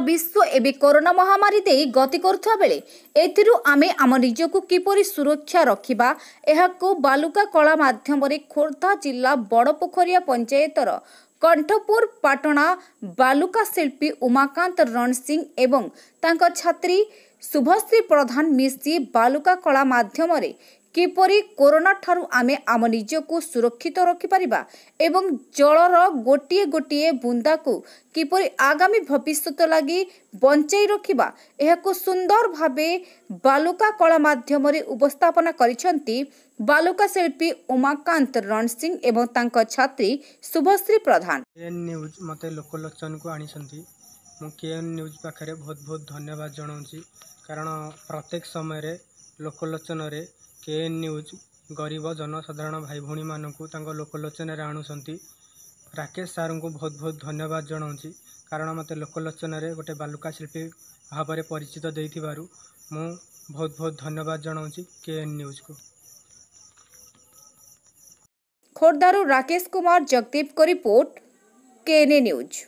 विश्व एवं कोरोना महामारी दे गति करुवा बेले एथिरु आमे आम निजकु किपरि सुरक्षा रखिबा एहाको बालुका कला माध्यम खोर्धा जिला बड़पोखरिया पंचायतर कंठपुर पाटणा बालुका शिल्पी उमाकांत रणसिंह एवं तांको छात्री शुभश्री प्रधान मिसी बालुका कला माध्यम किपरि कोरोना ठारू आमे आम निजकु सुरक्षित रखिपारिबा एवं जलर गोटिए गोटिए बुंदा को किपरि आगामी भविष्यत लगी बंचाई रखिबा एहाको सुंदर भावे बालुका कला माध्यम उपस्थापना करिसंती बालुका शिल्पी उमाकांत रणसिंह एवं तांको छात्री शुभश्री प्रधान। केएन न्यूज मते लोकलोचन को आनिसंती मु केएन न्यूज पाखरे बहुत बहुत धन्यवाद जनाऊँगी कारण प्रत्येक समय रे लोकलोचन रे केएन न्यूज गरीब जनसाधारण भाई भौणी मानकु तांको लोकलोचन रे आणुसंती। राकेश सार को बहुत बहुत धन्यवाद जनाऊँगी कारण मते लोकलोचन रे गोटे बालुका शिल्पी भाव में परिचित देइथिबारु मु बहुत बहुत धन्यवाद जनाऊँगी केएन न्यूज को। खोर्धारू राकेश कुमार जगदीप को रिपोर्ट केएन न्यूज।